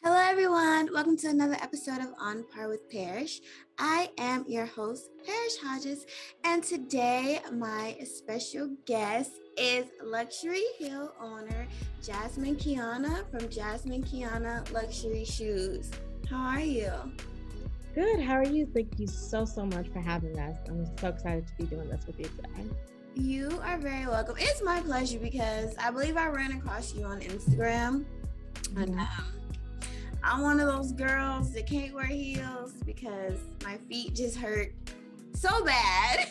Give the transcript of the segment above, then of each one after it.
Hello, everyone. Welcome to another episode of On Par with Parish. I am your host, Parish Hodges, and today my special guest is luxury heel owner Jazmine Kionna from Jazmine Kionna Luxury Shoes. How are you? Good. How are you? Thank you so much for having us. I'm so excited to be doing this with you today. You are very welcome. It's my pleasure because I believe I ran across you on Instagram. And I'm one of those girls that can't wear heels because my feet just hurt so bad.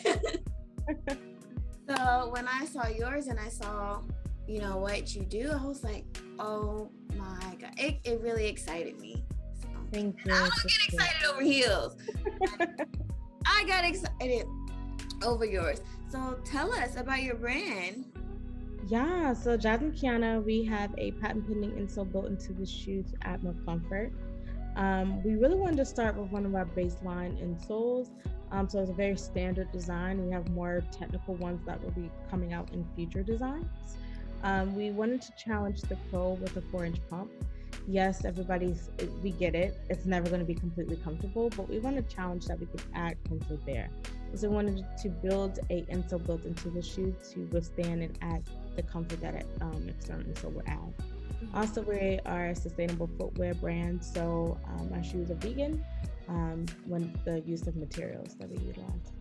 So when I saw yours and I saw, what you do, I was like, oh my God. It really excited me. So, Thank you. I don't get excited over heels. I got excited over yours. So tell us about your brand. Yeah, so Jazmine Kionna, we have a patent pending insole built into the shoe to add more comfort. We really wanted to start with one of our baseline insoles. So it's a very standard design. We have more technical ones that will be coming out in future designs. We wanted to challenge the pro with a 4-inch pump. Yes, we get it. It's never going to be completely comfortable, but we want to challenge that we could add comfort there. So we wanted to build a insole built into the shoe to withstand and add the comfort that external insole will add. Also, we are a sustainable footwear brand, so our shoes are vegan when the use of materials that we utilize.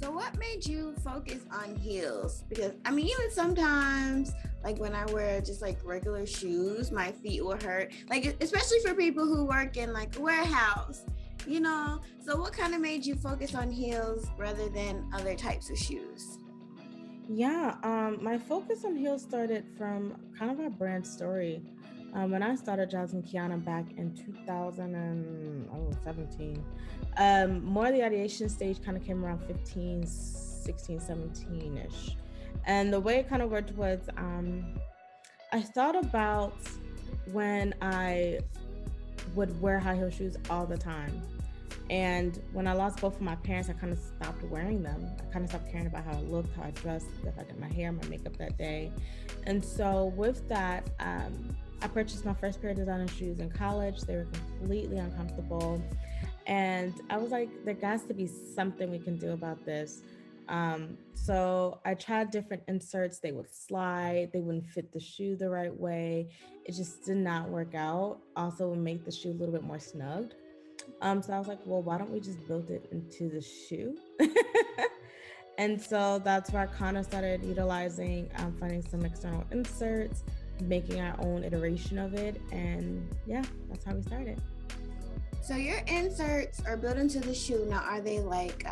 So what made you focus on heels? Because even sometimes, like when I wear just like regular shoes, my feet will hurt. Like especially for people who work in like a warehouse, So what kind of made you focus on heels rather than other types of shoes? Yeah, my focus on heels started from kind of our brand story. When I started Jazmine Kionna back in 2017, more of the ideation stage kind of came around 15, 16, 17-ish. And the way it kind of worked was I thought about when I would wear high heel shoes all the time. And when I lost both of my parents, I kind of stopped wearing them. I kind of stopped caring about how I looked, how I dressed, if I did my hair, my makeup that day. And so with that, I purchased my first pair of designer shoes in college. They were completely uncomfortable. And I was like, there has to be something we can do about this. So I tried different inserts. They would slide, they wouldn't fit the shoe the right way. It just did not work out. Also, would make the shoe a little bit more snug. So I was like, well, why don't we just build it into the shoe? And so that's where I kind of started utilizing, finding some external inserts, making our own iteration of it. And yeah, that's how we started. So your inserts are built into the shoe. Now, are they like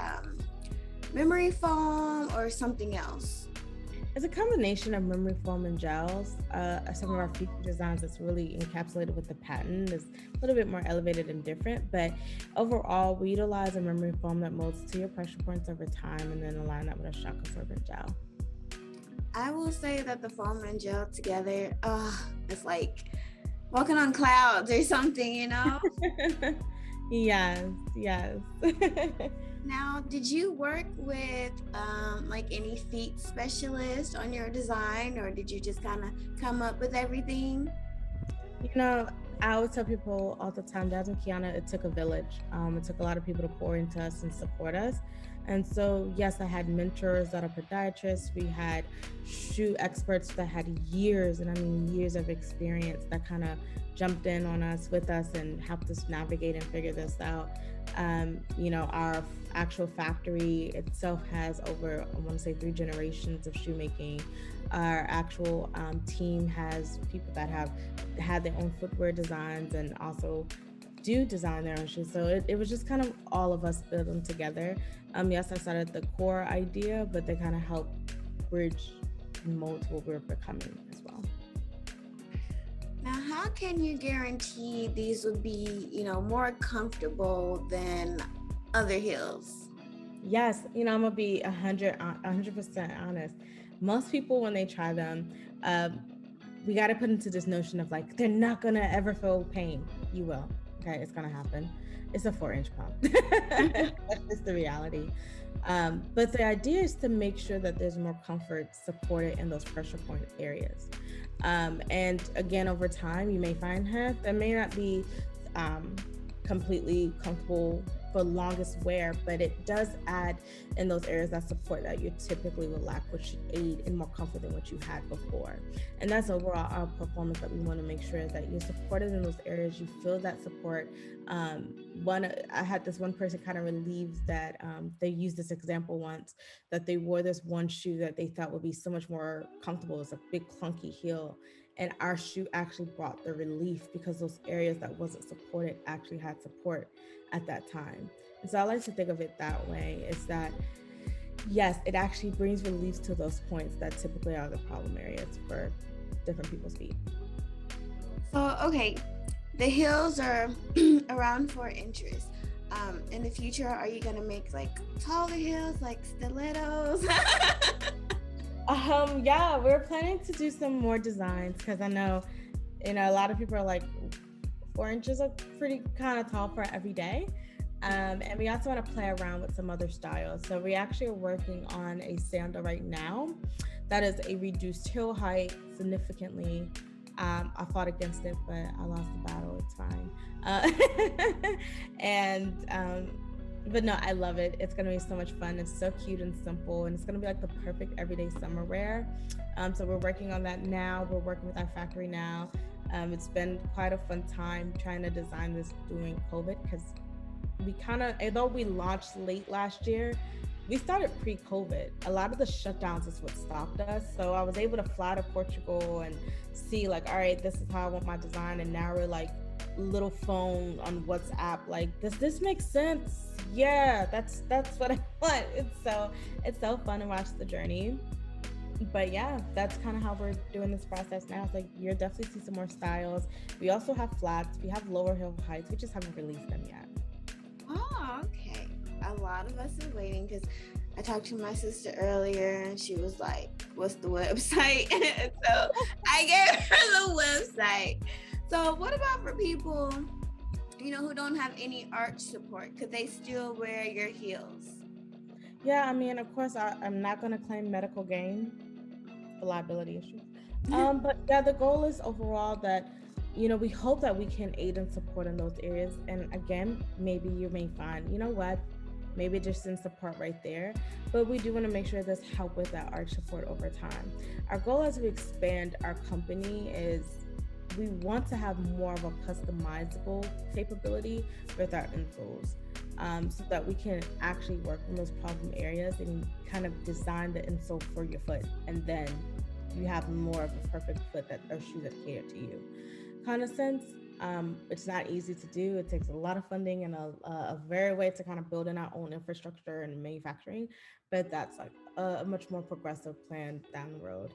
memory foam or something else? It's a combination of memory foam and gels. Some of our feature designs that's really encapsulated with the patent is a little bit more elevated and different, but overall, we utilize a memory foam that molds to your pressure points over time and then align that with a shock absorbent gel. I will say that the foam and gel together, it's like walking on clouds or something. Yes. Now, did you work with like any feet specialist on your design, or did you just kind of come up with everything? You know, I always tell people all the time, Jazmine Kionna, it took a village. It took a lot of people to pour into us and support us. And so, yes, I had mentors that are podiatrists. We had shoe experts that had years, and I mean years of experience that kind of jumped in on us with us and helped us navigate and figure this out. Our actual factory itself has over, I want to say, 3 generations of shoemaking. Our actual team has people that have had their own footwear designs and also do design their own shoes. So it was just kind of all of us building together. Yes, I started the core idea, but they kind of helped bridge and mold to what we're becoming as well. Now, how can you guarantee these would be, more comfortable than other heels? Yes, I'm gonna be 100% honest. Most people, when they try them, uh, we got to put into this notion of like they're not gonna ever feel pain. You will, okay? It's gonna happen. It's a 4-inch pump. That's just the reality. But the idea is to make sure that there's more comfort supported in those pressure point areas. And again, over time, you may find that may not be um, completely comfortable for longest wear, but it does add in those areas that support that you typically would lack, which should aid in more comfort than what you had before. And that's overall our performance, that we want to make sure that you're supported in those areas, you feel that support. I had this one person kind of relieved that they used this example once, that they wore this one shoe that they thought would be so much more comfortable. It's a big clunky heel, and our shoe actually brought the relief because those areas that wasn't supported actually had support at that time. And so I like to think of it that way, is that yes, it actually brings relief to those points that typically are the problem areas for different people's feet. So, okay, the heels are around 4 inches. In the future, are you gonna make like taller heels, like stilettos? Yeah, we're planning to do some more designs, because I know, a lot of people are like, 4 inches are pretty kind of tall for every day. And we also want to play around with some other styles. So we actually are working on a sandal right now that is a reduced heel height significantly. I fought against it, but I lost the battle. It's fine. But no, I love it. It's gonna be so much fun. It's so cute and simple, and it's gonna be like the perfect everyday summer wear. So we're working on that now. We're working with our factory now. It's been quite a fun time trying to design this during COVID, because although we launched late last year, we started pre-COVID. A lot of the shutdowns is what stopped us. So I was able to fly to Portugal and see like, all right, this is how I want my design. And now we're like little phone on WhatsApp, like, does this make sense? Yeah, that's what I want. It's so fun to watch the journey. But yeah, that's kind of how we're doing this process now. It's like, you'll definitely see some more styles. We also have flats. We have lower heel heights. We just haven't released them yet. Oh, okay. A lot of us are waiting, because I talked to my sister earlier and she was like, what's the website? So I gave her the website. So what about for people, who don't have any arch support? Could they still wear your heels? Yeah, I mean, of course, I'm not going to claim medical gain for liability issues. But yeah, the goal is overall that, we hope that we can aid and support in those areas. And again, maybe you may find, maybe it just didn't support right there. But we do want to make sure there's help with that arch support over time. Our goal as we expand our company is we want to have more of a customizable capability with our insoles. So that we can actually work on those problem areas and kind of design the insole for your foot. And then you have more of a perfect foot or shoe that cater to you. Kind of sense. It's not easy to do. It takes a lot of funding and a very way to kind of build in our own infrastructure and manufacturing. But that's like a much more progressive plan down the road.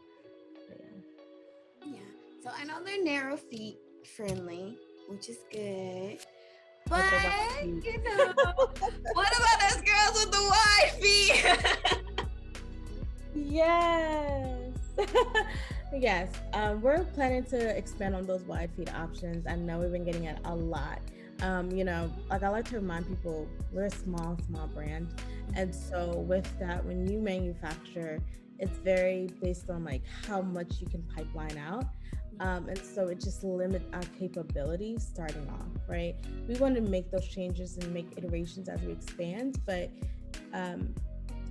Yeah. So I know they're narrow feet friendly, which is good. But, what about those girls with the wide feet? Yes. Yes. We're planning to expand on those wide feet options. I know we've been getting it a lot. Like I like to remind people, we're a small brand. And so with that, when you manufacture, it's very based on like how much you can pipeline out. And so it just limits our capabilities starting off, right? We want to make those changes and make iterations as we expand, but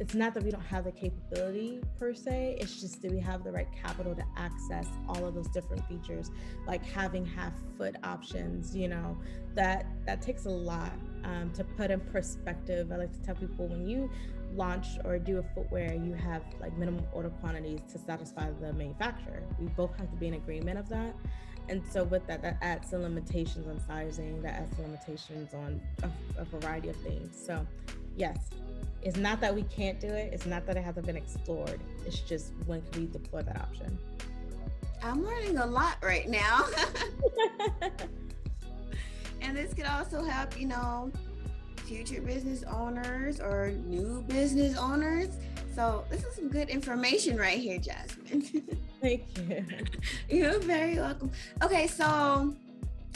it's not that we don't have the capability per se, it's just that we have the right capital to access all of those different features, like having half foot options, that takes a lot to put in perspective. I like to tell people, when you launch or do a footwear, you have like minimum order quantities to satisfy the manufacturer. We both have to be in agreement of that. And so with that adds some limitations on sizing, that adds some limitations on a variety of things. So yes, it's not that we can't do it. It's not that it hasn't been explored. It's just, when can we deploy that option? I'm learning a lot right now. And this could also help, future business owners or new business owners. So this is some good information right here, Jazmine. Thank you. You're very welcome. Okay, so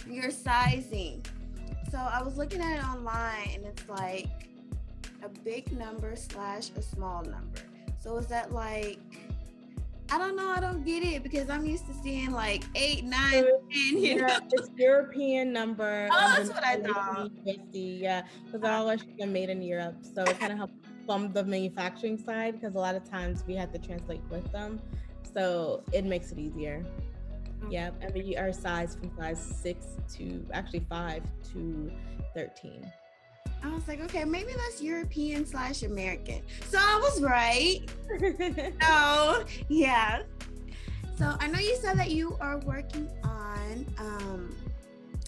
your sizing. So I was looking at it online, and it's like a big number slash a small number. So is that like, I don't know, I don't get it because I'm used to seeing like 8, 9, 10, you know. It's European number. Oh, And that's what I thought. USD, yeah, because they're all actually made in Europe. So it kind of helps from the manufacturing side because a lot of times we have to translate with them. So it makes it easier. Yeah, and we are sized from size 6 to actually 5 to 13. I was like, okay, maybe that's European slash American. So I was right. So yeah. So I know you said that you are working on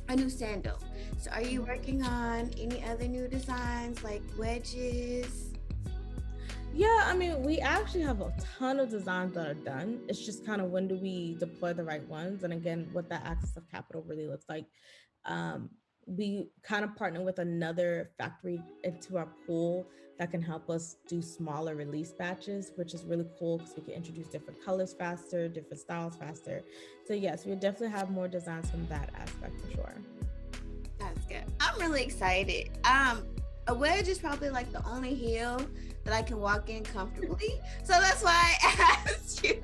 a new sandal. So are you working on any other new designs like wedges? Yeah, I mean, we actually have a ton of designs that are done. It's just kind of when do we deploy the right ones? And again, what that access of capital really looks like. Um, we kind of partner with another factory into our pool that can help us do smaller release batches, which is really cool because we can introduce different colors faster, different styles faster. So yes, we definitely have more designs from that aspect for sure. That's good. I'm really excited. A wedge is probably like the only heel that I can walk in comfortably. So that's why I asked you.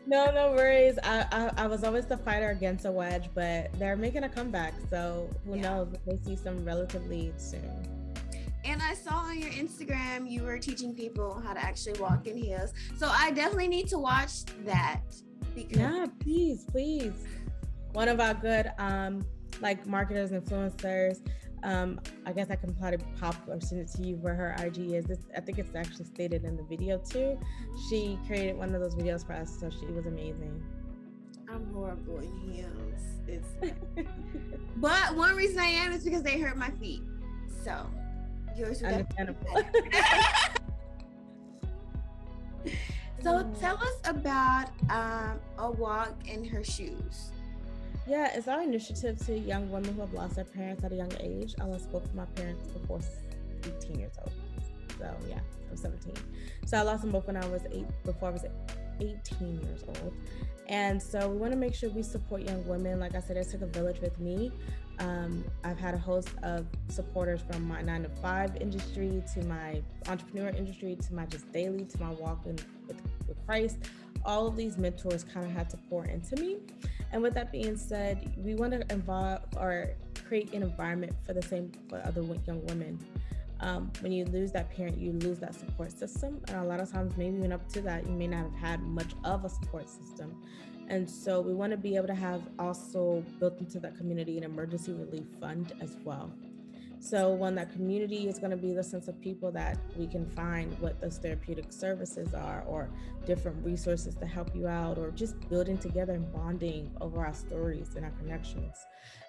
No worries. I was always the fighter against a wedge, but they're making a comeback. So who knows? We'll see some relatively soon. And I saw on your Instagram you were teaching people how to actually walk in heels. So I definitely need to watch that. Because yeah, please. One of our good like marketers, influencers. I guess I can probably pop or send it to you where her IG is. I think it's actually stated in the video too. She created one of those videos for us, so she was amazing. I'm horrible in heels. But one reason I am is because they hurt my feet. So yours would understandable. So tell us about a walk in her shoes. Yeah, it's our initiative to young women who have lost their parents at a young age. I lost both of my parents before 18 years old. So yeah, I was 17. So I lost them both when I was 18 years old. And so we want to make sure we support young women. Like I said, it took a village with me. I've had a host of supporters from my 9-to-5 industry to my entrepreneur industry to my just daily to my walk with Christ. All of these mentors kind of had to pour into me. And with that being said, we want to involve or create an environment for the same for other young women. When you lose that parent, you lose that support system. And a lot of times, maybe even up to that, you may not have had much of a support system. And so we want to be able to have also built into that community an emergency relief fund as well. So when that community is going to be the sense of people that we can find what those therapeutic services are or different resources to help you out or just building together and bonding over our stories and our connections.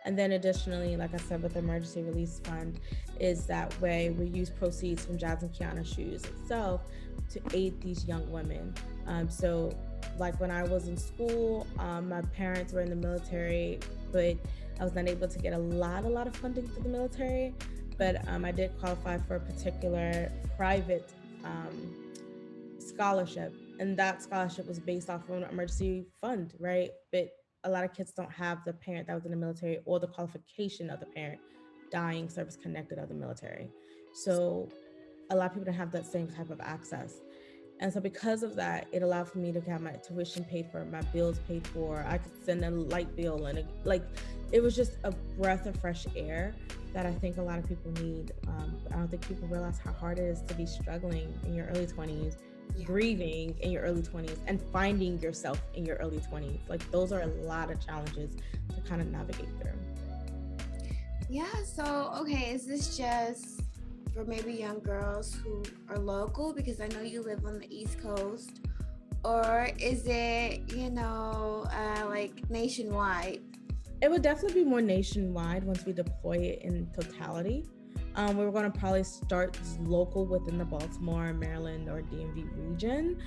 And then additionally, like I said, with the Emergency Release Fund is that way we use proceeds from Jazmine Kionna Shoes itself to aid these young women. So like when I was in school, my parents were in the military, but I was not able to get a lot of funding for the military, but I did qualify for a particular private scholarship. And that scholarship was based off of an emergency fund, right? But a lot of kids don't have the parent that was in the military or the qualification of the parent dying service connected of the military. So a lot of people don't have that same type of access. And so because of that, it allowed for me to have my tuition paid for, my bills paid for. I could send a light bill and it was just a breath of fresh air that I think a lot of people need. I don't think people realize how hard it is to be struggling in your early 20s, grieving in your early 20s, and finding yourself in your early 20s. Like those are a lot of challenges to kind of navigate through. Yeah, so okay, is this just for maybe young girls who are local, because I know you live on the East Coast, or is it, like nationwide? It would definitely be more nationwide once we deploy it in totality. We're going to probably start local within the Baltimore, Maryland, or DMV region,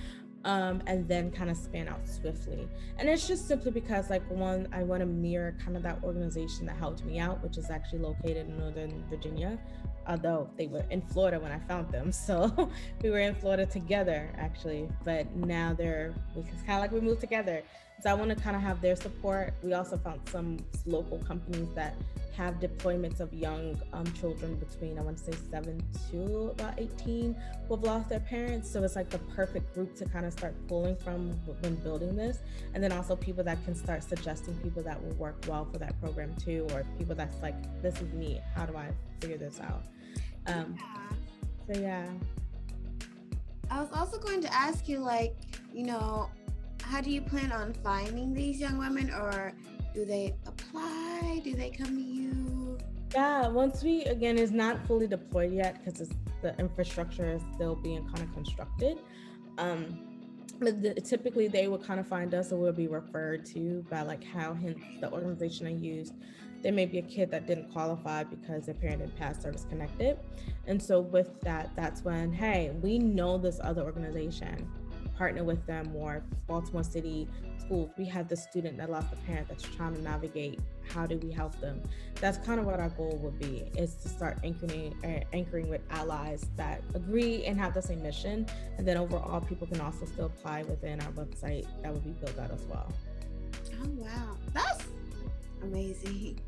and then kind of span out swiftly. And it's just simply because, I want to mirror kind of that organization that helped me out, which is actually located in Northern Virginia, although they were in Florida when I found them. So we were in Florida together, actually, but now it's kind of like we moved together. So I want to kind of have their support. We also found some local companies that have deployments of young children between, I want to say 7 to about 18 who have lost their parents. So it's like the perfect group to kind of start pulling from when building this. And then also people that can start suggesting people that will work well for that program too, or people that's like, this is me, how do I figure this out? Yeah. So yeah. I was also going to ask you, like, how do you plan on finding these young women, or do they apply? Do they come to you? Yeah, once we, again, is not fully deployed yet because the infrastructure is still being kind of constructed. But typically they would kind of find us, or we'll be referred to by like how, hence the organization I used. There may be a kid that didn't qualify because their parent didn't pass service connected. And so with that, that's when, hey, we know this other organization, partner with them, or Baltimore City schools. We have the student that lost a parent that's trying to navigate. How do we help them? That's kind of what our goal would be, is to start anchoring with allies that agree and have the same mission. And then overall, people can also still apply within our website that would be built out as well. Oh, wow. That's amazing.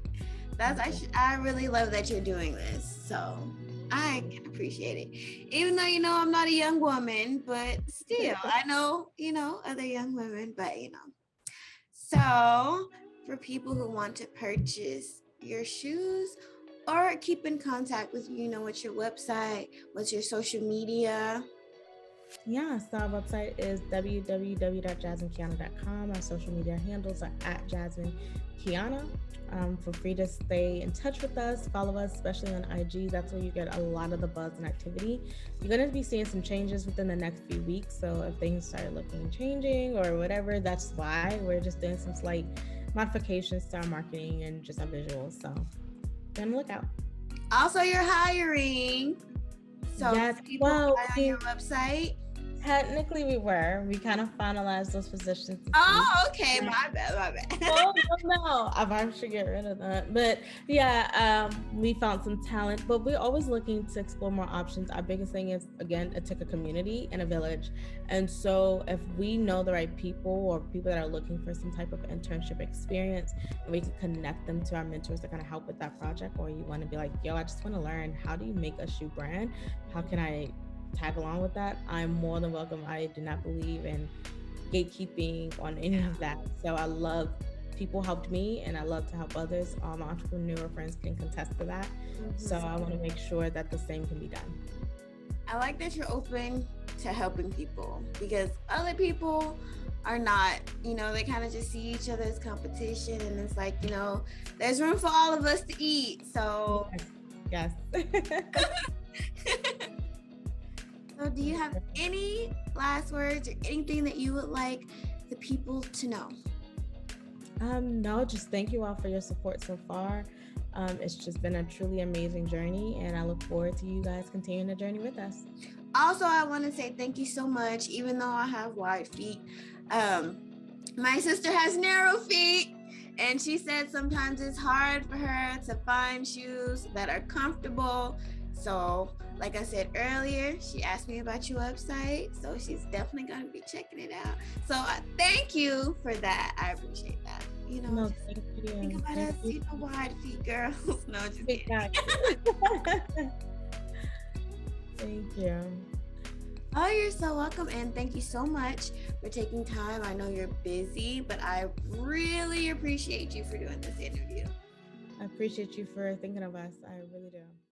I really love that you're doing this. So I can appreciate it. Even though, I'm not a young woman, but still, I know, other young women, but, So for people who want to purchase your shoes or keep in contact with you, what's your website, what's your social media? Yeah, so our website is www.jazminekionna.com. Our social media handles are @Jazmine Kionna. Feel free to stay in touch with us, follow us, especially on IG. That's where you get a lot of the buzz and activity. You're going to be seeing some changes within the next few weeks. So if things start changing or whatever, that's why we're just doing some slight modifications to our marketing and just our visuals. So be on the lookout. Also, you're hiring. So yes, people on your website. Technically, we kind of finalized those positions. Oh, okay. My bad. Oh, no. I've actually get rid of that. But yeah, we found some talent, but we're always looking to explore more options. Our biggest thing is, again, it took a community and a village. And so if we know the right people or people that are looking for some type of internship experience, and we can connect them to our mentors that kind of help with that project, or you want to be like, yo, I just want to learn, how do you make a shoe brand? How can I tag along with that? I'm more than welcome. I do not believe in gatekeeping on any of that. So I love people helped me, and I love to help others. All my entrepreneur friends can contest to that. Mm-hmm. So I want to make sure that the same can be done. I like that you're open to helping people, because other people are not, they kind of just see each other as competition, and it's like, there's room for all of us to eat. So yes. So do you have any last words or anything that you would like the people to know? No, just thank you all for your support so far. It's just been a truly amazing journey, and I look forward to you guys continuing the journey with us. Also, I want to say thank you so much. Even though I have wide feet, my sister has narrow feet, and she said sometimes it's hard for her to find shoes that are comfortable. So, like I said earlier, she asked me about your website, so she's definitely going to be checking it out. So, thank you for that. I appreciate that. No, thank you. Think about us, wide feet girls. No, just kidding. Thank you. Oh, you're so welcome, and thank you so much for taking time. I know you're busy, but I really appreciate you for doing this interview. I appreciate you for thinking of us. I really do.